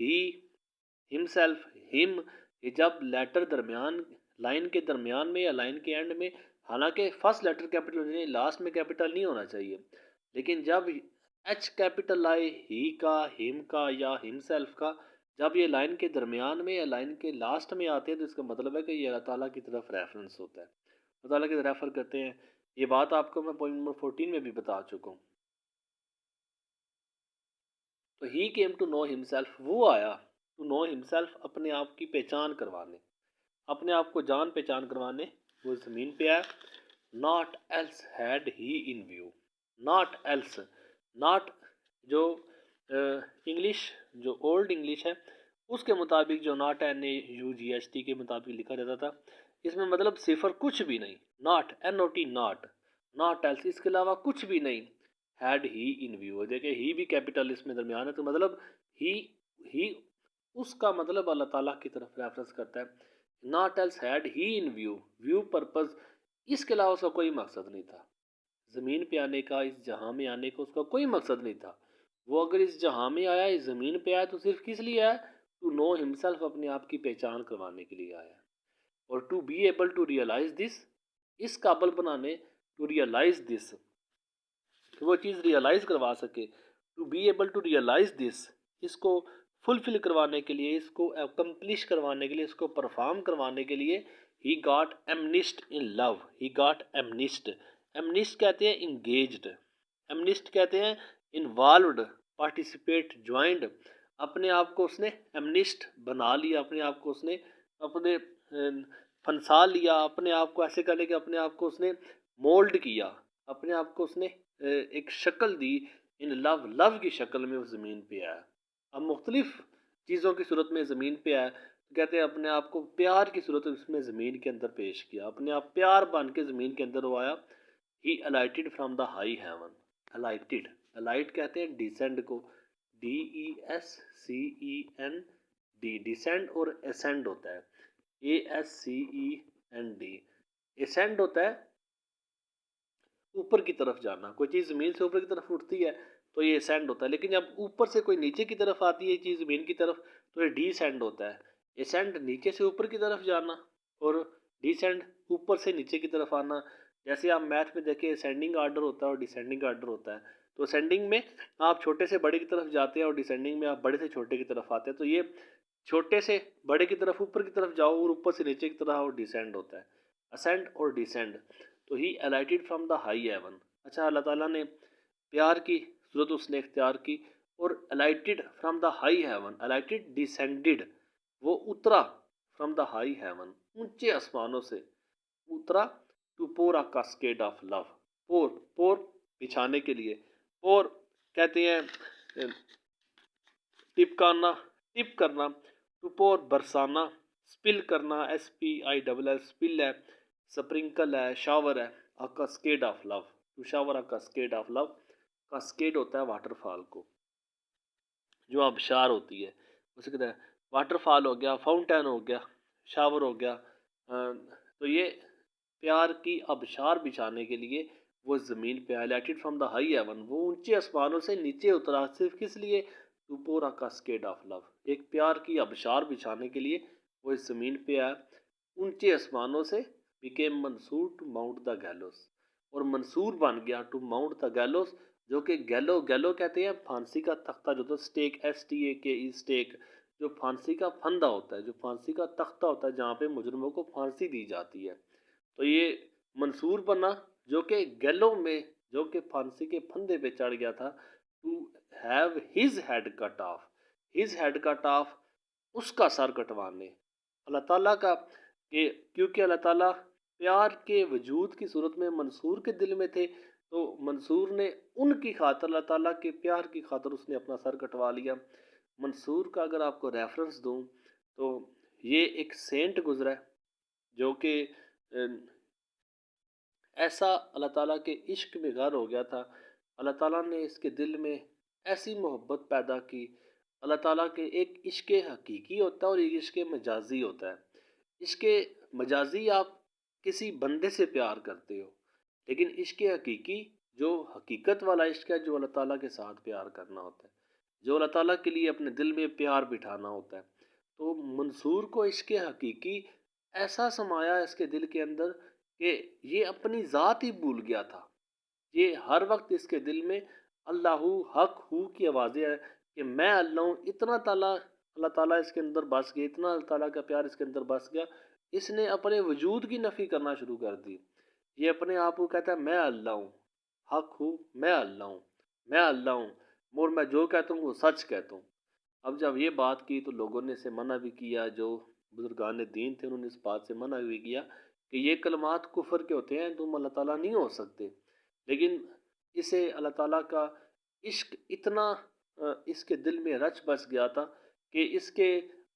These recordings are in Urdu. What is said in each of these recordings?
ہی ہمسیلف ہم، یہ جب لیٹر درمیان لائن کے درمیان میں یا لائن کے اینڈ میں، حالانکہ فرسٹ لیٹر کیپٹل ہونا چاہیے، لاسٹ میں کیپٹل نہیں ہونا چاہیے، لیکن جب ایچ کیپٹل آئے ہی کا، ہم کا یا ہمسیلف کا، جب یہ لائن کے درمیان میں یا لائن کے لاسٹ میں آتے ہیں تو اس کا مطلب ہے کہ یہ اللہ تعالیٰ کی طرف ریفرنس ہوتا ہے، اللہ تعالیٰ کی طرف ریفر کرتے ہیں۔ یہ بات آپ کو میں پوائنٹ نمبر 14 میں بھی بتا چکا ہوں۔ تو he came to know himself, وہ آیا ٹو نو ہمسیلف، اپنے آپ کی پہچان کروانے، اپنے آپ کو جان پہچان کروانے وہ زمین پہ آیا۔ Not else head he in view, not else, not جو انگلش جو اولڈ انگلش ہے اس کے مطابق جو ناٹ این اے یو جی ایس ٹی کے مطابق لکھا جاتا تھا، اس میں مطلب صفر کچھ بھی نہیں، not N O T not, not else اس کے علاوہ کچھ بھی نہیں، ہیڈ ہی ان ویو، دیکھیں ہی بھی کیپٹل اس میں درمیان ہے تو مطلب ہی اس کا مطلب اللہ تعالیٰ کی طرف ریفرنس کرتا ہے۔ Not else head he in view, view purpose, اس کے علاوہ اس کا کوئی مقصد نہیں تھا، زمین پہ آنے کا، اس جہاں میں آنے کا اس کا کوئی مقصد نہیں تھا۔ وہ اگر اس جہاں میں آیا، اس زمین پہ آیا تو صرف کس لیے آیا؟ ٹو نو ہمسیلف، اپنے آپ کی پہچان کروانے کے لیے آیا، اور to be able to realize this, اس قابل بنانے، ٹو ریئلائز دس، کہ وہ چیز ریئلائز کروا سکے، to be able to realize this, اس کو فلفل کروانے کے لیے، اس کو اکمپلش کروانے کے لیے، اس کو پرفارم کروانے کے لیے، he got ایمنسٹ in love, he got ایمنسٹ، ایمنسٹ کہتے ہیں انگیجڈ، ایمنسٹ کہتے ہیں انوالوڈ، پارٹیسپیٹ، جوائنڈ، اپنے آپ کو اس نے ایمنسٹ بنا لیا، اپنے آپ کو اس نے اپنے پھنسا لیا، اپنے آپ کو ایسے کرنے کہ اپنے آپ کو اس نے مولڈ کیا، اپنے آپ کو اس نے ایک شکل دی، ان لو، لو کی شکل میں اس زمین پہ آیا۔ اب مختلف چیزوں کی صورت میں زمین پہ آیا، کہتے ہیں اپنے آپ کو پیار کی صورت اس میں زمین کے اندر پیش کیا، اپنے آپ پیار بن کے زمین کے اندر وہ آیا۔ He alighted from the high heaven, alighted, alight کہتے ہیں ڈیسینڈ کو، D E S C E N D, descend, اور اسینڈ ہوتا ہے A S C E N D, ascend ہوتا ہے اوپر کی طرف جانا، کوئی چیز زمین سے اوپر کی طرف اٹھتی ہے تو یہ اسینڈ ہوتا ہے، لیکن جب اوپر سے کوئی نیچے کی طرف آتی ہے چیز زمین کی طرف تو یہ ڈی سینڈ ہوتا ہے۔ اسینڈ نیچے سے اوپر کی طرف جانا اور ڈی سینڈ اوپر سے نیچے کی طرف آنا، جیسے آپ میتھ میں دیکھیں اسینڈنگ آرڈر ہوتا ہے اور ڈیسینڈنگ آرڈر ہوتا ہے، تو اسینڈنگ میں آپ چھوٹے سے بڑے کی طرف جاتے ہیں اور ڈیسینڈنگ میں آپ بڑے سے چھوٹے کی طرف آتے ہیں، تو یہ چھوٹے سے بڑے کی طرف اوپر کی طرف جاؤ اور اوپر سے نیچے کی طرف اور ڈیسینڈ ہوتا ہے، اسینڈ اور ڈیسینڈ۔ تو ہی alighted from the high heaven, اچھا اللہ تعالیٰ نے پیار کی صورت اس نے اختیار کی، اور alighted from the high heaven, alighted descended, وہ اترا فرام دا ہائی ہیون، اونچے آسمانوں سے اترا، ٹو پور آ کاسکیڈ آف لو، پور، پور بچھانے کے لیے، پور کہتے ہیں ٹپکانا، ٹپ کرنا، ٹو پور برسانا، سپل کرنا، S P I double L, spill ہے، سپرنکل ہے، شاور ہے، a cascade of love, to shower a cascade of love, cascade ہوتا ہے واٹر فال کو، جو آبشار ہوتی ہے اسے کہتے ہیں، واٹر فال ہو گیا، فاؤنٹین ہو گیا، شاور ہو گیا، تو یہ پیار کی آبشار بچھانے کے لیے وہ زمین پہ ہائلائٹڈ فرام دا ہائی ہیون، وہ اونچے آسمانوں سے نیچے اترا، صرف کس لیے؟ ٹو پور آ کاسکیڈ آف لو، ایک پیار کی آبشار بچھانے کے لیے وہ اس زمین پہ آیا، اونچے آسمانوں سے، بیکیم منصور ٹو ماؤنٹ دا گیلوس، اور منصور بن گیا ٹو ماؤنٹ دا گیلوس، جو کہ گیلو، گیلو کہتے ہیں پھانسی کا تختہ جو ہوتا ہے، سٹیک، ایس ٹی اے کے ای، سٹیک، جو پھانسی کا پھندا ہوتا ہے، جو پھانسی کا تختہ ہوتا ہے جہاں پہ مجرموں کو پھانسی دی جاتی ہے، تو یہ منصور بنا جو کہ گیلو میں، جو کہ پھانسی کے پھندے پہ چڑھ گیا تھا، to have his head cut off, his head cut off, اس کا سر کٹوانے، اللہ تعالیٰ کا، کہ کیونکہ اللہ تعالیٰ پیار کے وجود کی صورت میں منصور کے دل میں تھے، تو منصور نے ان کی خاطر، اللہ تعالیٰ کے پیار کی خاطر اس نے اپنا سر کٹوا لیا۔ منصور کا اگر آپ کو ریفرنس دوں تو یہ ایک سینٹ گزرا ہے جو کہ ایسا اللہ تعالیٰ کے عشق میں غر ہو گیا تھا، اللہ تعالیٰ نے اس کے دل میں ایسی محبت پیدا کی، اللہ تعالیٰ کے ایک عشق حقیقی ہوتا ہے اور ایک عشق مجازی ہوتا ہے، عشق مجازی آپ کسی بندے سے پیار کرتے ہو، لیکن عشق حقیقی جو حقیقت والا عشق ہے جو اللہ تعالیٰ کے ساتھ پیار کرنا ہوتا ہے، جو اللہ تعالیٰ کے لیے اپنے دل میں پیار بٹھانا ہوتا ہے۔ تو منصور کو عشق حقیقی ایسا سمایا اس کے دل کے اندر کہ یہ اپنی ذات ہی بھول گیا تھا۔ یہ ہر وقت اس کے دل میں اللہ حق ہو کی آوازیں ہیں کہ میں اللہ ہوں۔ اتنا اللہ تعالیٰ اس کے اندر بس گیا، اتنا اللہ تعالیٰ کا پیار اس کے اندر بس گیا، اس نے اپنے وجود کی نفی کرنا شروع کر دی۔ یہ اپنے آپ کو کہتا ہے میں اللہ ہوں، حق ہوں، میں اللہ ہوں، میں اللہ ہوں، اور میں جو کہتا ہوں وہ سچ کہتا ہوں۔ اب جب یہ بات کی تو لوگوں نے اسے منع بھی کیا، جو بزرگان دین تھے انہوں نے اس بات سے منع بھی کیا کہ یہ کلمات کفر کے ہوتے ہیں، تم اللہ تعالیٰ نہیں ہو سکتے۔ لیکن اسے اللہ تعالیٰ کا عشق اتنا اس کے دل میں رچ بس گیا تھا کہ اس کے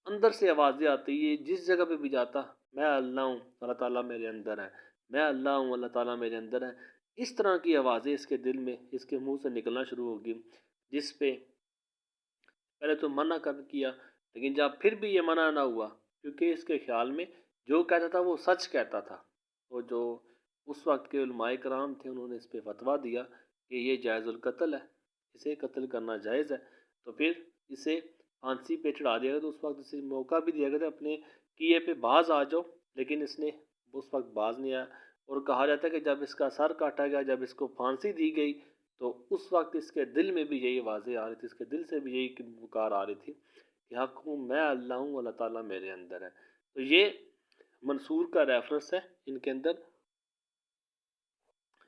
اندر سے آوازیں آتی، یہ جس جگہ پہ بھی جاتا میں اللہ ہوں، اللہ تعالیٰ میرے اندر ہے، میں اللہ ہوں، اللہ تعالیٰ میرے اندر ہے۔ اس طرح کی آوازیں اس کے دل میں، اس کے منہ سے نکلنا شروع ہوگی، جس پہ پہلے تو منع کر کیا، لیکن جب پھر بھی یہ منع نہ ہوا کیونکہ اس کے خیال میں جو کہتا تھا وہ سچ کہتا تھا، تو جو اس وقت کے علماء کرام تھے انہوں نے اس پہ فتویٰ دیا کہ یہ جائز القتل ہے، اسے قتل کرنا جائز ہے۔ تو پھر اسے پھانسی پہ چڑھا دیا گیا، تو اس وقت اسے موقع بھی دیا گیا تھا اپنے کیے پہ باز آ جاؤ، لیکن اس نے اس وقت باز نہیں آیا۔ اور کہا جاتا ہے کہ جب اس کا سر کاٹا گیا، جب اس کو پھانسی دی گئی، تو اس وقت اس کے دل میں بھی یہی آوازیں آ رہی تھی، اس کے دل سے بھی یہی پکار آ رہی تھی کہ حق ہوں، میں اللہ ہوں، اللہ تعالیٰ میرے اندر ہے۔ تو یہ منصور کا ریفرنس ہے ان کے اندر،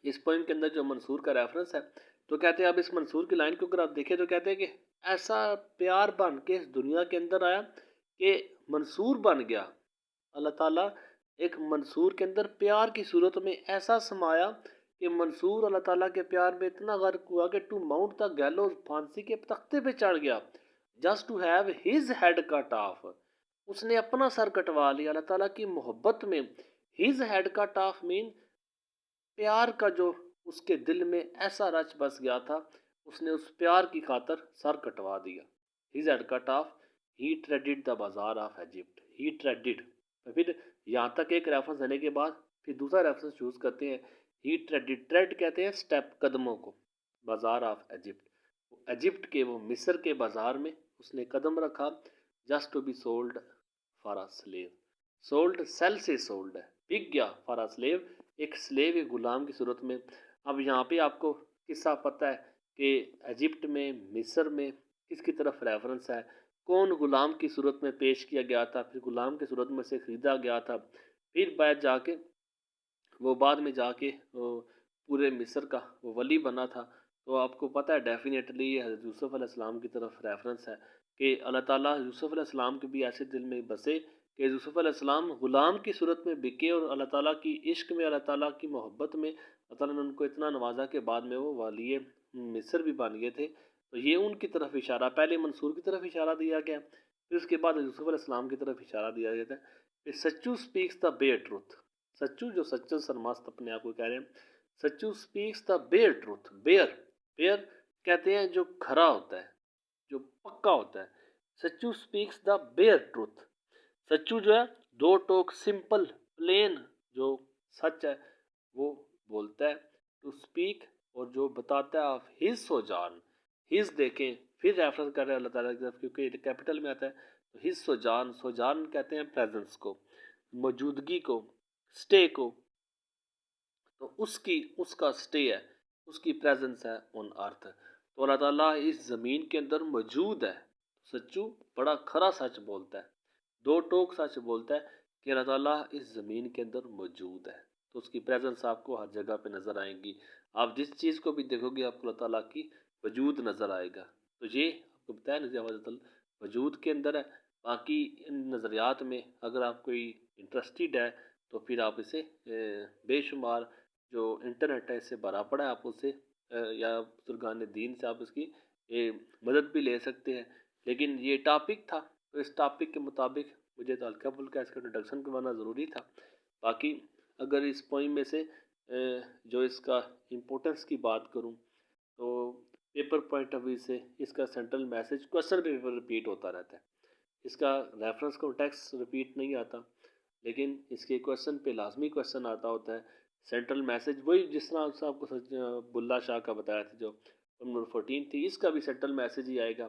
اس پوئم کے اندر جو منصور کا ریفرنس ہے۔ تو کہتے ہیں اب اس منصور کی لائن کو اگر آپ دیکھیں تو کہتے ہیں کہ ایسا پیار بن کے اس دنیا کے اندر آیا کہ منصور بن گیا۔ اللہ تعالیٰ ایک منصور کے اندر پیار کی صورت میں ایسا سمایا کہ منصور اللہ تعالیٰ کے پیار میں اتنا غرق ہوا کہ ٹو ماؤنٹ دا گیلوز، پھانسی کے تختے پہ چڑھ گیا، just to have his head cut off, اس نے اپنا سر کٹوا لیا اللہ تعالیٰ کی محبت میں۔ ہز ہیڈ کٹ آف مین پیار کا جو اس کے دل میں ایسا رچ بس گیا تھا، اس نے اس پیار کی خاطر سر کٹوا دیا۔ His head cut of, he traded دا بازار آف ایجپٹ، ہی ٹریڈڈ۔ پھر یہاں تک ایک ریفرنس دینے کے بعد پھر دوسرا ریفرنس چوز کرتے ہیں، ہی ٹریڈڈ، ٹریڈ کہتے ہیں سٹیپ، قدموں کو، بازار آف ایجپٹ، ایجپٹ کے وہ مصر کے بازار میں اس نے قدم رکھا، just to be sold for a slave, sold sale سے سولڈ ہے، بک گیا فار اے سلیو، ایک سلیو، ایک غلام کی صورت میں۔ اب یہاں پہ آپ کو قصہ پتہ ہے کہ ایجپٹ میں، مصر میں کس کی طرف ریفرنس ہے، کون غلام کی صورت میں پیش کیا گیا تھا، پھر غلام کی صورت میں سے خریدا گیا تھا، پھر بعد جا کے وہ بعد میں جا کے وہ پورے مصر کا وہ ولی بنا تھا۔ تو آپ کو پتہ ہے ڈیفینیٹلی یہ حضرت یوسف علیہ السلام کی طرف ریفرنس ہے کہ اللہ تعالیٰ یوسف علیہ السلام کے بھی ایسے دل میں بسے کہ یوسف علیہ السلام غلام کی صورت میں بکے، اور اللہ تعالیٰ کی عشق میں، اللہ تعالیٰ کی محبت میں اللہ تعالیٰ نے ان کو اتنا نوازا کہ بعد میں وہ ولی مصر بھی بن گئے تھے۔ تو یہ ان کی طرف اشارہ، پہلے منصور کی طرف اشارہ دیا گیا، پھر اس کے بعد یوسف علیہ السلام کی طرف اشارہ دیا گیا تھا۔ پھر سچو اسپیکس دا بیئر ٹروتھ، سچو جو سچا سرمست اپنے آپ کو کہہ رہے ہیں، سچو اسپیکس دا بیئر ٹروتھ، بیئر، بیئر کہتے ہیں جو کھرا ہوتا ہے، جو پکا ہوتا ہے، سچو اسپیکس دا بیئر ٹروتھ، سچو جو ہے دو ٹوک، سمپل، پلین جو سچ ہے وہ بولتا ہے، ٹو اسپیک، اور جو بتاتا ہے آف ہز سوجان، ہز دیکھیں پھر ریفرنس کر رہے ہیں اللہ تعالیٰ کی طرف کیونکہ یہ کیپٹل میں آتا ہے، تو ہز سوجان، سوجان کہتے ہیں پریزنس کو، موجودگی کو، سٹے کو، تو اس کا سٹے ہے، اس کی پریزنس ہے آن ارتھ۔ تو اللہ تعالیٰ اس زمین کے اندر موجود ہے، سچو بڑا کھرا سچ بولتا ہے، دو ٹوک سچ بولتا ہے کہ اللہ تعالیٰ اس زمین کے اندر موجود ہے، تو اس کی پریزنس آپ کو ہر جگہ پہ نظر آئیں گی، آپ جس چیز کو بھی دیکھو گے آپ کو اللہ تعالیٰ کی وجود نظر آئے گا۔ تو یہ آپ کو بتایا نظریہ وجود کے اندر ہے۔ باقی ان نظریات میں اگر آپ کوئی انٹرسٹیڈ ہے تو پھر آپ اسے بے شمار جو انٹرنیٹ ہے اس سے بھرا پڑا ہے، آپ اسے یا بزرگان دین سے آپ اس کی مدد بھی لے سکتے ہیں۔ لیکن یہ ٹاپک تھا تو اس ٹاپک کے مطابق مجھے تو ہلکا پھلکا اس کا انٹروڈکشن کروانا ضروری تھا۔ باقی اگر اس پوائم میں سے جو اس کا امپورٹنس کی بات کروں تو پیپر پوائنٹ آف ویو سے اس کا central message question paper repeat ہوتا رہتا ہے، اس کا ریفرنس کانٹیکسٹ رپیٹ نہیں آتا، لیکن اس کے کوسچن پہ لازمی کوسچن آتا ہوتا ہے۔ سینٹرل میسج وہی جس طرح آپ کو بلّہ شاہ کا بتایا تھا جو نمبر 14 تھی، اس کا بھی سینٹرل میسج ہی آئے گا